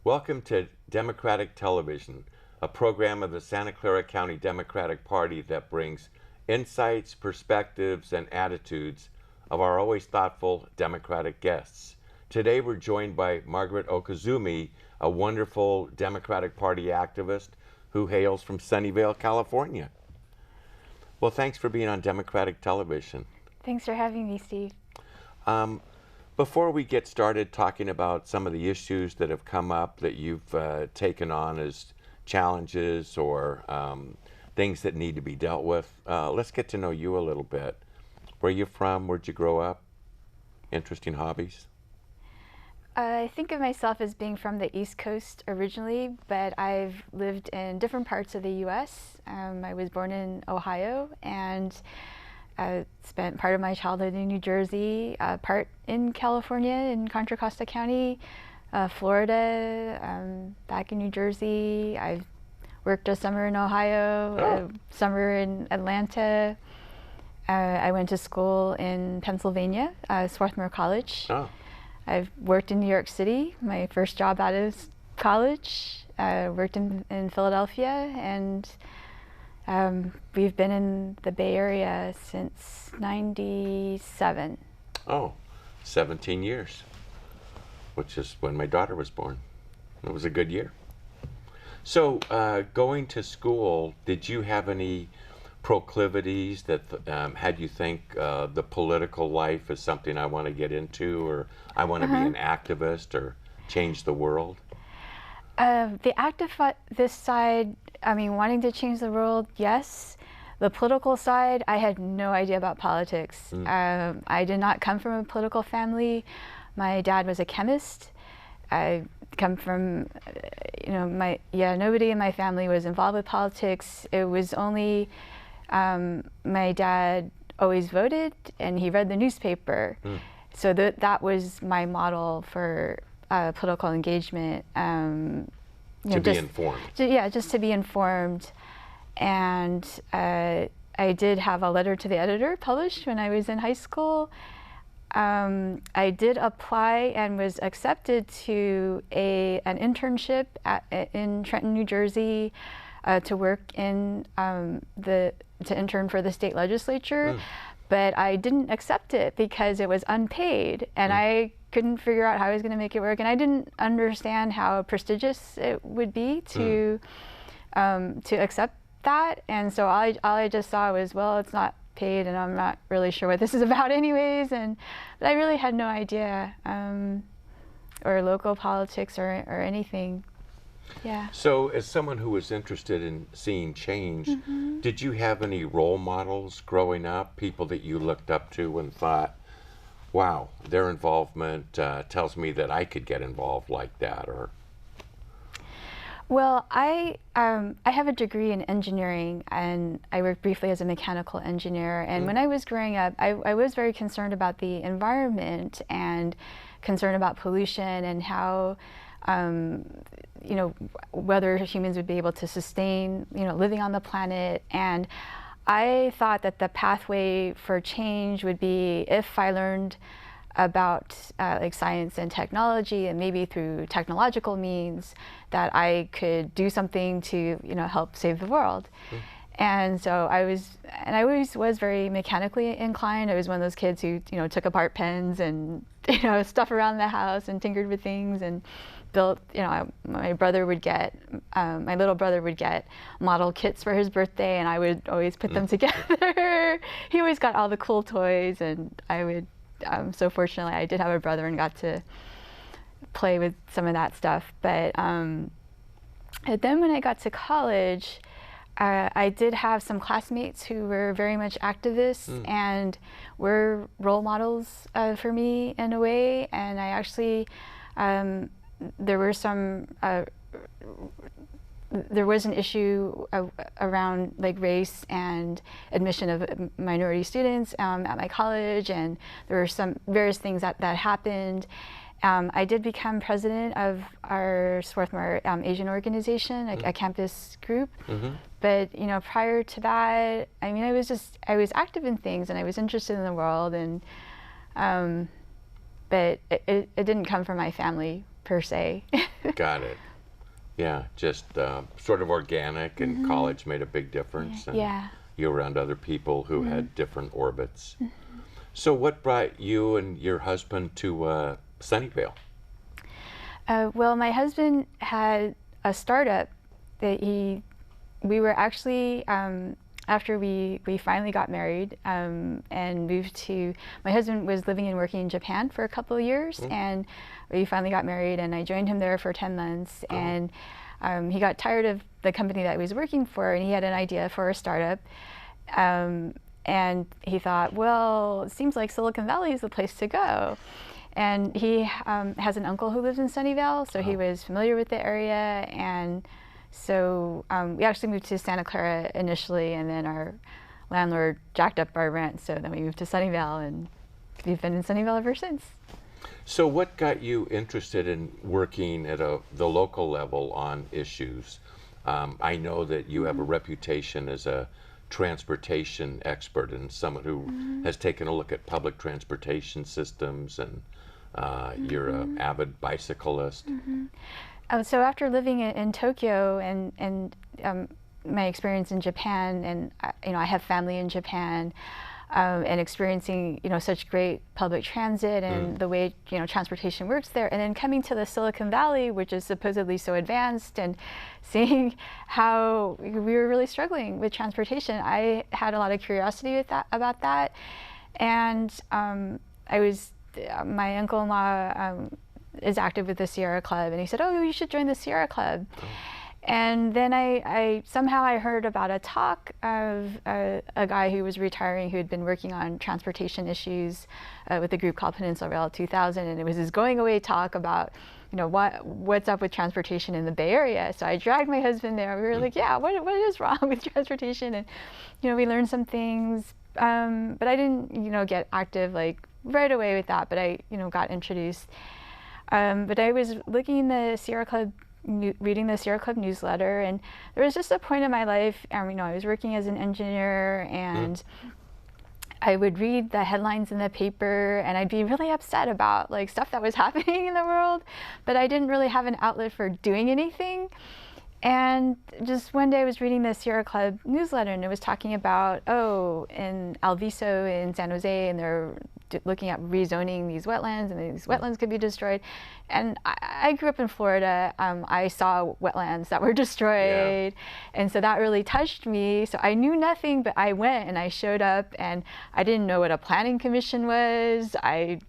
Welcome to Democratic Television, a program of the Santa Clara County Democratic Party that brings insights, perspectives, and attitudes of our always thoughtful Democratic guests. Today we're joined by Margaret Okuzumi, a wonderful Democratic Party activist who hails from Sunnyvale, California. Well, thanks for being on Democratic Television. Thanks for having me, Steve. Before we get started talking about some of the issues that have come up that you've taken on as challenges or things that need to be dealt with, let's get to know you a little bit. Where are you from? Where'd you grow up? Interesting hobbies? I think of myself as being from the East Coast originally, but I've lived in different parts of the U.S. I was born in Ohio and spent part of my childhood in New Jersey, part in California in Contra Costa County, Florida, back in New Jersey. I've worked a summer in Ohio, a summer in Atlanta. I went to school in Pennsylvania, Swarthmore College. I've worked in New York City, my first job out of college. Worked in Philadelphia, and we've been in the Bay Area since '97. Oh, 17 years, which is when my daughter was born. It was a good year. So going to school, did you have any proclivities that had you think the political life is something I want to get into, or I want to be an activist or change the world? The activist side, I mean, wanting to change the world, yes. The political side, I had no idea about politics. I did not come from a political family. My dad was a chemist. I come from, nobody in my family was involved with politics. It was only my dad always voted, and he read the newspaper. So that was my model for political engagement. To be informed. Just to be informed. And I did have a letter to the editor published when I was in high school. I did apply and was accepted to an internship in Trenton, New Jersey, to work in to intern for the state legislature, but I didn't accept it because it was unpaid, and I couldn't figure out how I was going to make it work, and I didn't understand how prestigious it would be to accept that, and so all I just saw was, well, it's not paid, and I'm not really sure what this is about anyways, but I really had no idea, or local politics or anything. Yeah. So as someone who was interested in seeing change, did you have any role models growing up, people that you looked up to and thought, wow, their involvement tells me that I could get involved like that? Or Well, I have a degree in engineering, and I worked briefly as a mechanical engineer. And when I was growing up, I was very concerned about the environment and concerned about pollution and how whether humans would be able to sustain, living on the planet. And I thought that the pathway for change would be if I learned about like science and technology, and maybe through technological means that I could do something to, help save the world. And so I always was very mechanically inclined. I was one of those kids who, took apart pens and, stuff around the house and tinkered with things and built, my brother would get, my little brother would get model kits for his birthday, and I would always put them together. He always got all the cool toys, and I would, so fortunately I did have a brother and got to play with some of that stuff. But and then when I got to college, I did have some classmates who were very much activists and were role models for me in a way. And I actually, there was an issue around like race and admission of minority students at my college, and there were some various things that happened. I did become president of our Swarthmore Asian organization, a campus group. But prior to that, I mean, I was active in things, and I was interested in the world, and but it didn't come from my family per se. Got it. Yeah, just sort of organic, and college made a big difference. And Yeah. you were around other people who had different orbits. So what brought you and your husband to Sunnyvale? Well, my husband had a startup that we were actually, after we finally got married and moved to, my husband was living and working in Japan for a couple of years, and we finally got married, and I joined him there for 10 months, and he got tired of the company that he was working for, and he had an idea for a startup. And he thought, well, it seems like Silicon Valley is the place to go. And he has an uncle who lives in Sunnyvale, so he was familiar with the area. And so we actually moved to Santa Clara initially, and then our landlord jacked up our rent, so then we moved to Sunnyvale, and we've been in Sunnyvale ever since. So what got you interested in working at the local level on issues? I know that you have a reputation as a transportation expert and someone who has taken a look at public transportation systems, and you're an avid bicyclist. So after living in Tokyo and my experience in Japan, and I have family in Japan, and experiencing such great public transit and the way transportation works there, and then coming to the Silicon Valley, which is supposedly so advanced, and seeing how we were really struggling with transportation, I had a lot of curiosity about that. And my uncle-in-law is active with the Sierra Club, and he said, "Oh, you should join the Sierra Club." And then I somehow heard about a talk of a guy who was retiring, who had been working on transportation issues with a group called Peninsula Rail 2000, and it was his going away talk about what's up with transportation in the Bay Area. So I dragged my husband there. We were like, yeah, what is wrong with transportation? And we learned some things, but I didn't get active like right away with that. But I got introduced. But I was looking the Sierra Club. Reading the Sierra Club newsletter, and there was just a point in my life, I was working as an engineer, and I would read the headlines in the paper, and I'd be really upset about like stuff that was happening in the world, but I didn't really have an outlet for doing anything. And just one day I was reading the Sierra Club newsletter, and it was talking about, in Alviso in San Jose, and they're looking at rezoning these wetlands, and these wetlands could be destroyed. And I grew up in Florida. I saw wetlands that were destroyed, and so that really touched me. So I knew nothing, but I went and I showed up, and I didn't know what a planning commission was. I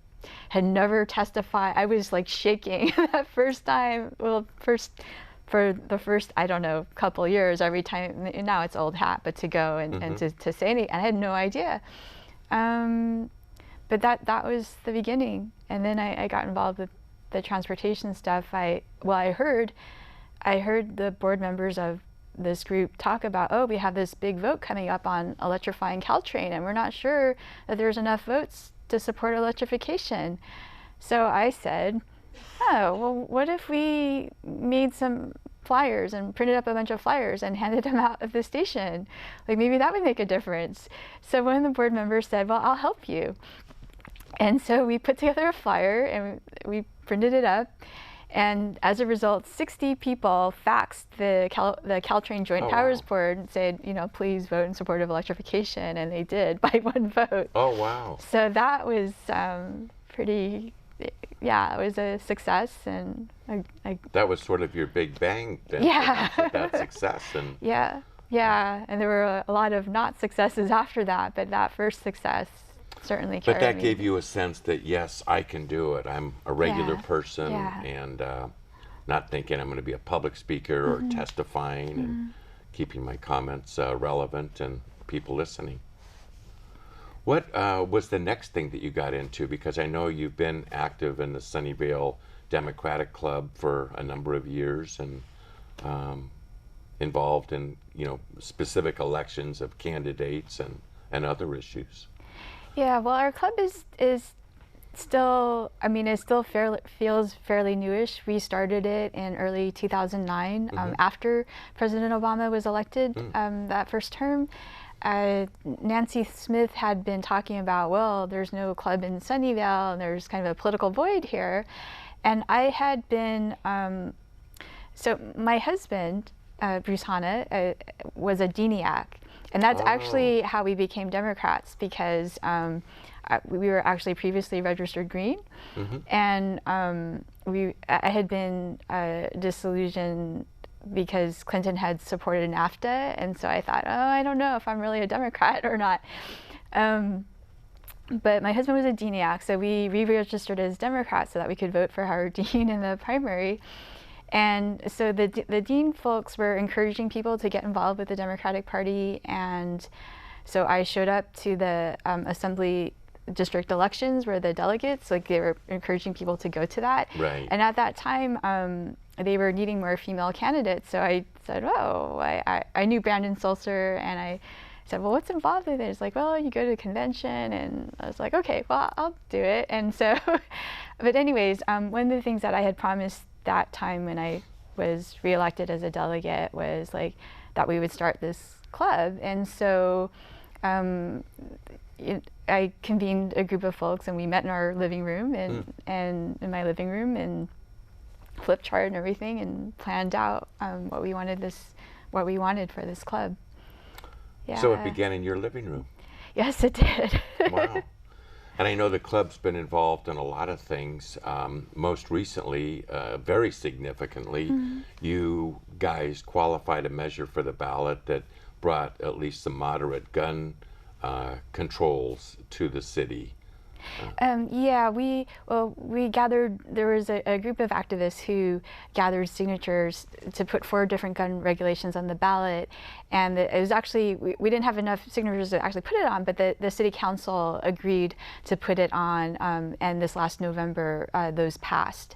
had never testified. I was like shaking that first time. For the first, I don't know, couple years, every time, now it's old hat, but to go and to say anything, I had no idea. But that was the beginning. And then I got involved with the transportation stuff. I heard the board members of this group talk about, we have this big vote coming up on electrifying Caltrain, and we're not sure that there's enough votes to support electrification. So I said, what if we made some flyers and printed up a bunch of flyers and handed them out at the station? Like, maybe that would make a difference. So one of the board members said, well, I'll help you. And so we put together a flyer, and we printed it up. And as a result, 60 people faxed the Caltrain Joint Powers Board and said, please vote in support of electrification. And they did by one vote. Oh, wow. So that was it was a success, and that was sort of your big bang then. That success. And and there were a lot of not successes after that, but that first success certainly carried me. But that gave you a sense that, yes, I can do it. I'm a regular person, and not thinking I'm going to be a public speaker or testifying, and keeping my comments relevant and people listening. What was the next thing that you got into? Because I know you've been active in the Sunnyvale Democratic Club for a number of years, and involved in specific elections of candidates and other issues. Yeah, well, our club is still, it still feels fairly newish. We started it in early 2009, after President Obama was elected that first term. Nancy Smith had been talking about, well, there's no club in Sunnyvale, and there's kind of a political void here. And I had been, so my husband, Bruce Hanna, was a Deniac. And that's actually how we became Democrats, because we were actually previously registered Green. And I had been disillusioned because Clinton had supported NAFTA. And so I thought, oh, I don't know if I'm really a Democrat or not. But my husband was a Deniac, so we re-registered as Democrats so that we could vote for Howard Dean in the primary. And so the Dean folks were encouraging people to get involved with the Democratic Party, and so I showed up to the Assembly district elections where the delegates, like, they were encouraging people to go to that. Right. And at that time, they were needing more female candidates, so I said, oh, I knew Brandon Sulcer, and I said, well, what's involved with it? It's like, well, you go to a convention, and I was like, okay, well, I'll do it. And so, but anyways, one of the things that I had promised that time when I was reelected as a delegate was like that we would start this club. And so I convened a group of folks, and we met in our living room, and in my living room, and flip chart and everything, and planned out what we wanted for this club. Yeah. So it began in your living room. Yes, it did. Wow. And I know the club's been involved in a lot of things. Most recently, very significantly, you guys qualified a measure for the ballot that brought at least some moderate gun controls to the city. Yeah, we gathered, there was a group of activists who gathered signatures to put 4 different gun regulations on the ballot, and it was actually, we didn't have enough signatures to actually put it on, but the city council agreed to put it on, and this last November, those passed.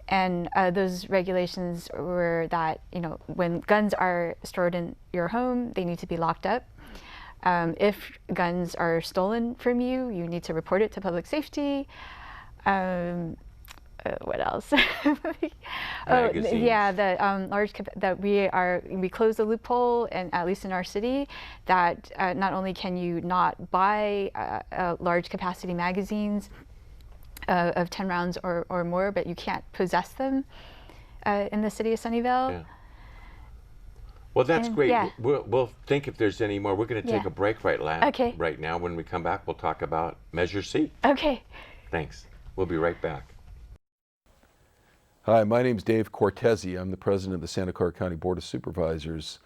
And those regulations were that, you know, when guns are stored in your home, they need to be locked up. If guns are stolen from you, you need to report it to public safety. What else? Yeah, we closed the loophole, and at least in our city, that not only can you not buy large capacity magazines of 10 rounds or more, but you can't possess them in the city of Sunnyvale. Yeah. Well, that's great. Yeah. We'll think if there's any more. We're going to take a break right now. When we come back, we'll talk about Measure C. Okay. Thanks. We'll be right back. Hi, my name's Dave Cortese. I'm the president of the Santa Clara County Board of Supervisors.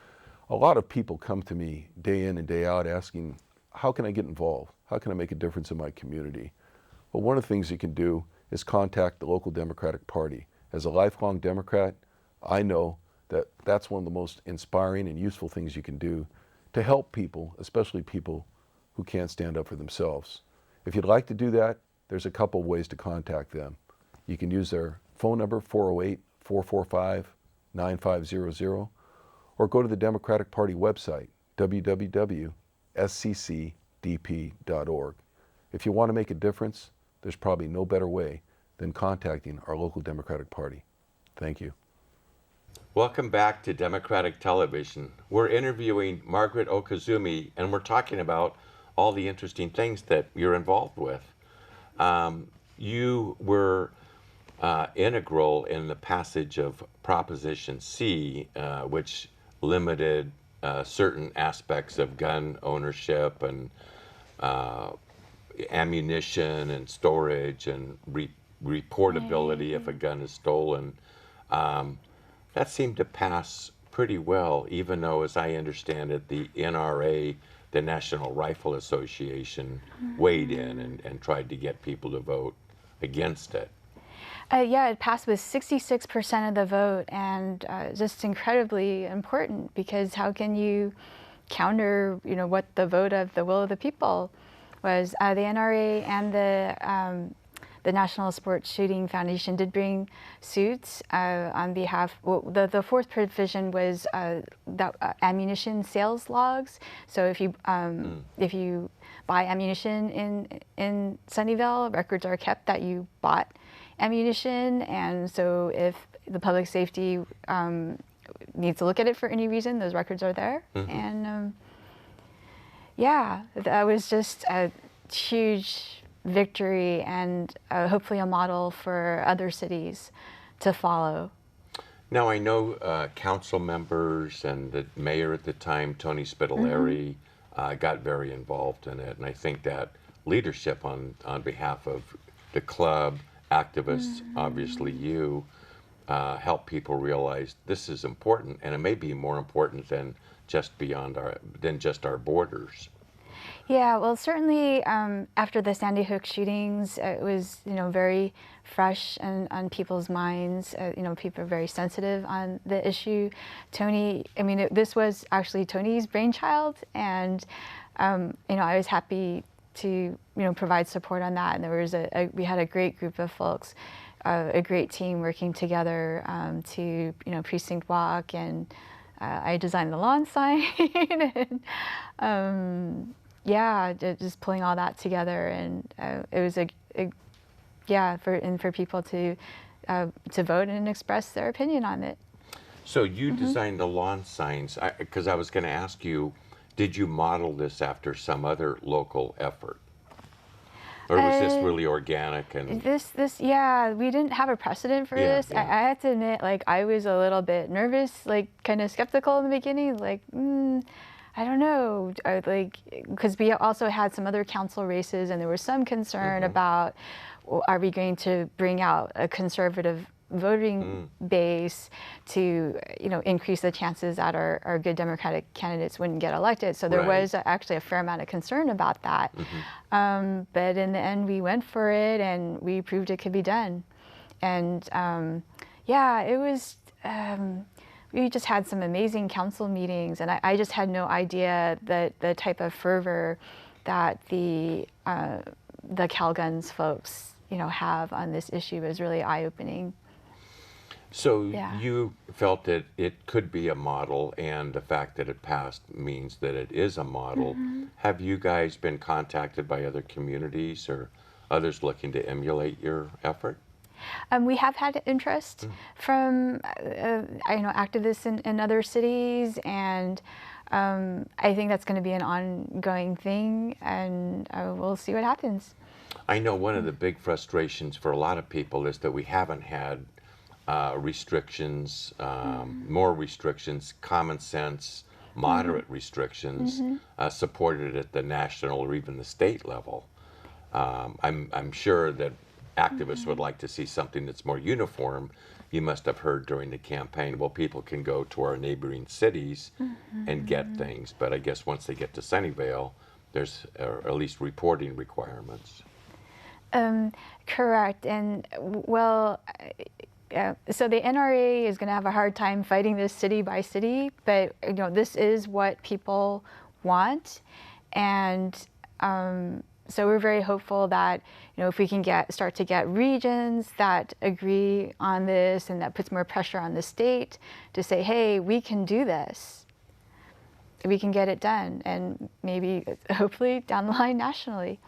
A lot of people come to me day in and day out asking, how can I get involved? How can I make a difference in my community? Well, one of the things you can do is contact the local Democratic Party. As a lifelong Democrat, I know that that's one of the most inspiring and useful things you can do to help people, especially people who can't stand up for themselves. If you'd like to do that, there's a couple of ways to contact them. You can use their phone number, 408-445-9500, or go to the Democratic Party website, www.sccdp.org. If you want to make a difference, there's probably no better way than contacting our local Democratic Party. Thank you. Welcome back to Democratic Television. We're interviewing Margaret Okuzumi, and we're talking about all the interesting things that you're involved with. You were integral in the passage of Proposition C, which limited certain aspects of gun ownership and ammunition and storage and reportability if a gun is stolen. That seemed to pass pretty well, even though, as I understand it, the NRA, the National Rifle Association, weighed in and tried to get people to vote against it. Yeah, it passed with 66% of the vote, and just incredibly important, because how can you counter, what the vote of the will of the people was? The NRA and the National Sports Shooting Foundation did bring suits on behalf. Well, the fourth provision was that ammunition sales logs. So if you buy ammunition in Sunnyvale, records are kept that you bought ammunition, and so if the public safety needs to look at it for any reason, those records are there. And yeah, that was just a huge victory and hopefully a model for other cities to follow. Now, I know council members and the mayor at the time, Tony Spitaleri, got very involved in it. And I think that leadership on behalf of the club, activists, obviously you, help people realize this is important, and it may be more important than just our borders. Yeah, well, certainly after the Sandy Hook shootings, it was very fresh and on people's minds. People are very sensitive on the issue. Tony, I mean, this was actually Tony's brainchild, and I was happy to provide support on that. And there was we had a great group of folks, a great team working together to precinct walk, and I designed the lawn sign. And, yeah, just pulling all that together, and it was for people to vote and express their opinion on it. So you designed the lawn signs, because I was going to ask you, did you model this after some other local effort? Or was this really organic? And Yeah, we didn't have a precedent for this. Yeah. I have to admit, I was a little bit nervous, kind of skeptical in the beginning, I don't know, because we also had some other council races, and there was some concern about, are we going to bring out a conservative voting base to, increase the chances that our good Democratic candidates wouldn't get elected. So there was actually a fair amount of concern about that. But in the end, we went for it, and we proved it could be done. And yeah, it was. We just had some amazing council meetings, and I just had no idea that the type of fervor that the Calguns folks, have on this issue is really eye-opening. So Yeah. you felt that it could be a model, and the fact that it passed means that it is a model. Have you guys been contacted by other communities or others looking to emulate your effort? We have had interest from activists in other cities, and I think that's going to be an ongoing thing, and we'll see what happens. I know one of the big frustrations for a lot of people is that we haven't had restrictions, more restrictions, common sense, moderate restrictions supported at the national or even the state level. I'm sure that activists would like to see something that's more uniform. You must have heard during the campaign, well, people can go to our neighboring cities and get things, but I guess once they get to Sunnyvale, there's at least reporting requirements. Correct, and so the NRA is going to have a hard time fighting this city by city, but this is what people want, and so we're very hopeful that if we can start to get regions that agree on this, and that puts more pressure on the state to say, hey, we can do this, we can get it done, and maybe hopefully down the line nationally.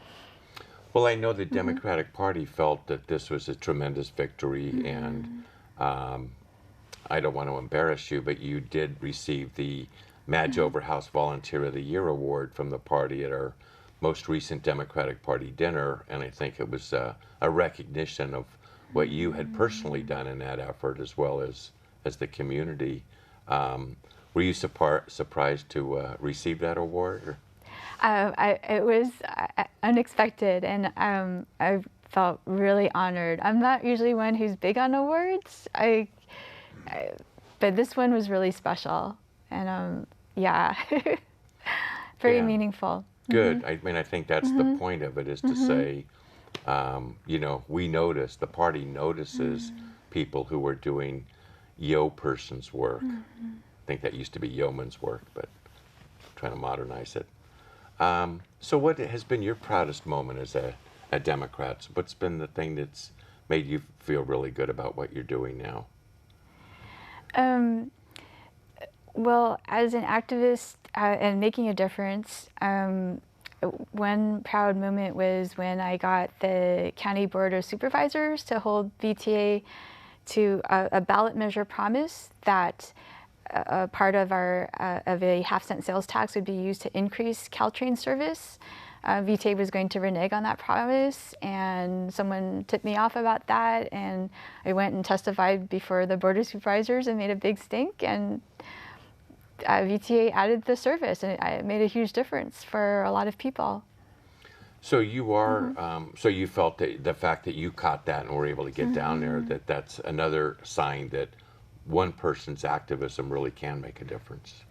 Well, I know the Democratic Party felt that this was a tremendous victory, and I don't want to embarrass you, but you did receive the Madge Overhouse Volunteer of the Year award from the party at our most recent Democratic Party dinner, and I think it was a recognition of what you had personally done in that effort, as well as the community. Were you surprised to receive that award? Or? It was unexpected, and I felt really honored. I'm not usually one who's big on awards, but this one was really special, and yeah, very meaningful. Good. I mean, I think that's the point of it, is to say, we notice, the party notices people who are doing yo-person's work. I think that used to be yeoman's work, but I'm trying to modernize it. So what has been your proudest moment as a Democrat? What's been the thing that's made you feel really good about what you're doing now? Well, as an activist and making a difference, one proud moment was when I got the County Board of Supervisors to hold VTA to a ballot measure promise that a part of a half-cent sales tax would be used to increase Caltrain service VTA was going to renege on that promise, and someone tipped me off about that, and I went and testified before the Board of Supervisors and made a big stink, and VTA added the service, and it made a huge difference for a lot of people. So you are, so you felt that the fact that you caught that and were able to get down there, that's another sign that one person's activism really can make a difference.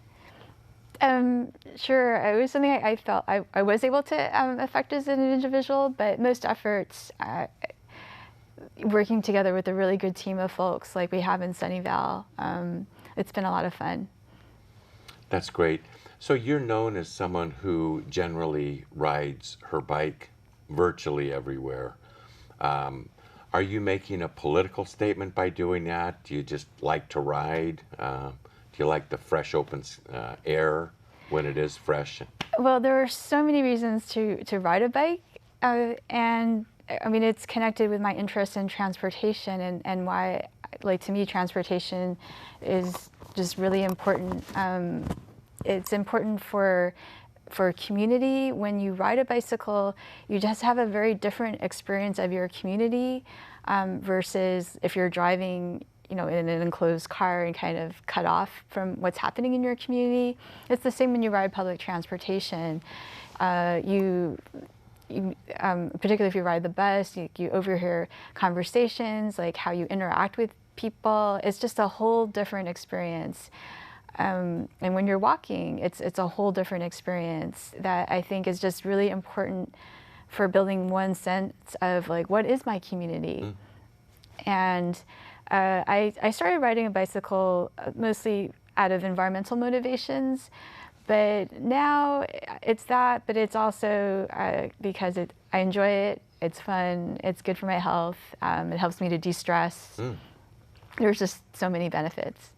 Sure, it was something I felt I was able to affect as an individual, but most efforts, working together with a really good team of folks like we have in Sunnyvale, it's been a lot of fun. That's great. So you're known as someone who generally rides her bike virtually everywhere. Are you making a political statement by doing that? Do you just like to ride? Do you like the fresh, open air when it is fresh? Well, there are so many reasons to ride a bike, and I mean, it's connected with my interest in transportation and why, like, to me, transportation is just really important. It's important for community. When you ride a bicycle, you just have a very different experience of your community versus if you're driving, in an enclosed car and kind of cut off from what's happening in your community. It's the same when you ride public transportation. Particularly if you ride the bus, you overhear conversations, like how you interact with people. It's just a whole different experience. And when you're walking, it's a whole different experience that I think is just really important for building one sense of, like, what is my community? And I started riding a bicycle mostly out of environmental motivations, but now it's that, but it's also because I enjoy it, it's fun, it's good for my health, it helps me to de-stress. There's just so many benefits.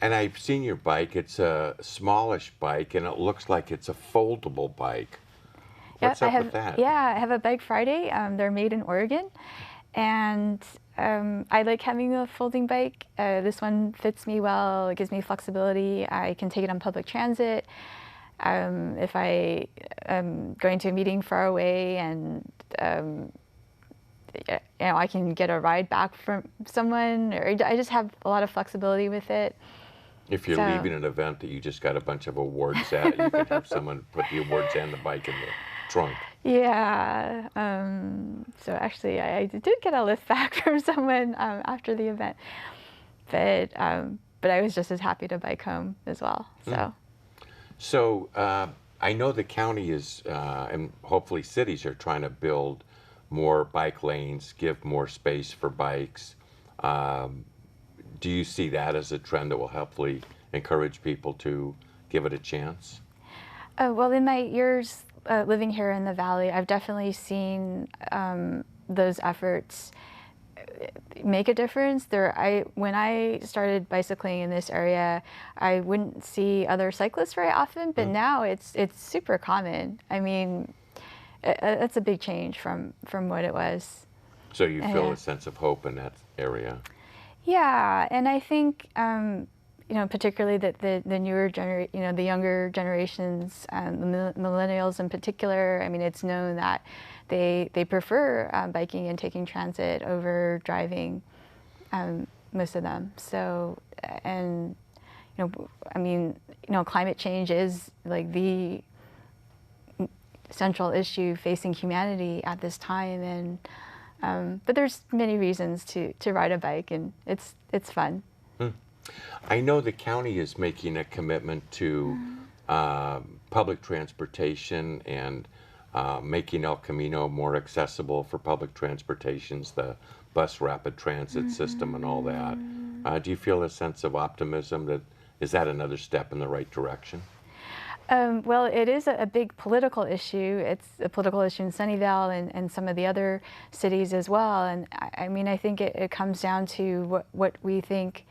And I've seen your bike. It's a smallish bike, and it looks like it's a foldable bike. What's up with that? Yeah, I have a Bike Friday. They're made in Oregon, and I like having a folding bike. This one fits me well. It gives me flexibility. I can take it on public transit. If I am going to a meeting far away, and I can get a ride back from someone, or I just have a lot of flexibility with it. If you're leaving an event that you just got a bunch of awards at, you can have someone put the awards and the bike in the trunk. Yeah. So actually, I did get a lift back from someone after the event, but I was just as happy to bike home as well. So. I know the county is, and hopefully cities are trying to build more bike lanes, give more space for bikes. Do you see that as a trend that will hopefully encourage people to give it a chance? Well, in my years living here in the Valley, I've definitely seen those efforts make a difference. When I started bicycling in this area, I wouldn't see other cyclists very often, but now it's super common. I mean, that's a big change from what it was. So you feel a sense of hope in that area? Yeah, and I think particularly that the newer the younger generations, the millennials in particular. I mean, it's known that they prefer biking and taking transit over driving, most of them. So, and climate change is like the central issue facing humanity at this time, and but there's many reasons to ride a bike, and it's fun. I know the county is making a commitment to public transportation and making El Camino more accessible for public transportations, the bus rapid transit system and all that. Do you feel a sense of optimism is that another step in the right direction? Well, it is a big political issue. It's a political issue in Sunnyvale and some of the other cities as well. And I mean, I think it comes down to what we think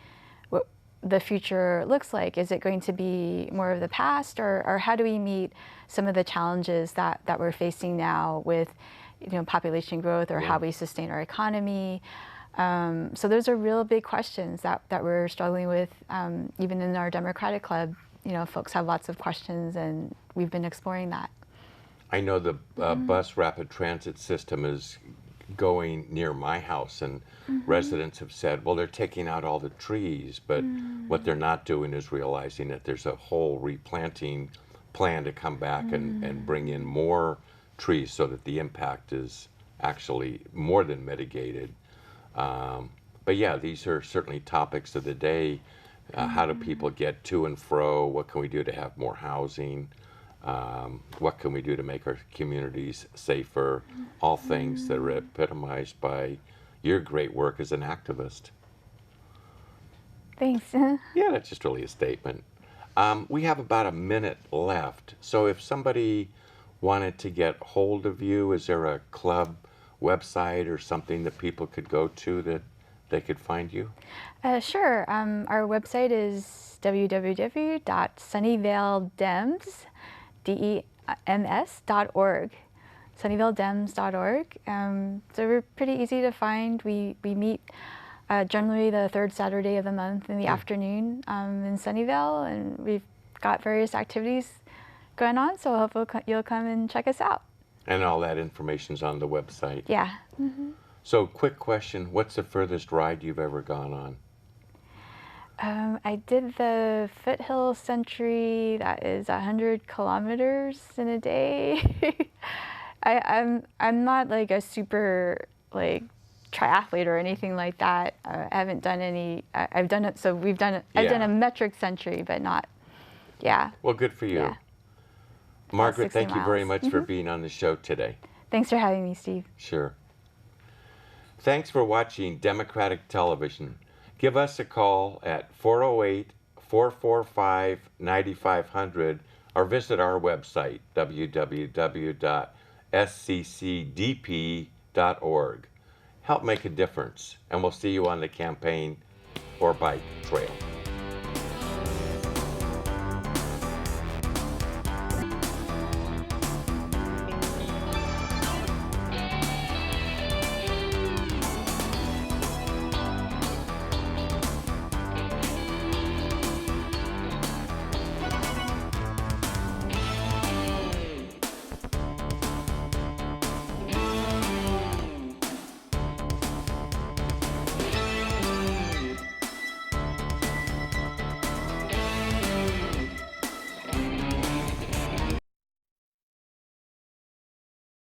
what the future looks like. Is it going to be more of the past, or how do we meet some of the challenges that we're facing now with population growth, or how we sustain our economy? So those are real big questions that we're struggling with, even in our Democratic Club. Folks have lots of questions, and we've been exploring that. I know the bus rapid transit system is going near my house, and residents have said, well, they're taking out all the trees, but what they're not doing is realizing that there's a whole replanting plan to come back and bring in more trees so that the impact is actually more than mitigated. But yeah, these are certainly topics of the day. How do people get to and fro? What can we do to have more housing? What can we do to make our communities safer? All things that are epitomized by your great work as an activist. Thanks. Yeah, that's just really a statement. We have about a minute left. So if somebody wanted to get hold of you, is there a club website or something that people could go to that they could find you? Sure. Our website is www.sunnyvaledems.org. sunnyvaledems.org. So we're pretty easy to find. We meet generally the third Saturday of the month in the afternoon in Sunnyvale, and we've got various activities going on, so hopefully you'll come and check us out. And all that information's on the website. Yeah. So quick question, what's the furthest ride you've ever gone on? I did the Foothill Century. That is 100 kilometers in a day. I'm not like a super like triathlete or anything like that. I haven't done any. I've done it. So we've done it. I've done a metric century, but not. Yeah. Well, good for you. Yeah. Margaret, thank you very miles. much for being on the show today. Thanks for having me, Steve. Sure. Thanks for watching Democratic Television. Give us a call at 408-445-9500 or visit our website, www.sccdp.org. Help make a difference, and we'll see you on the campaign or bike trail.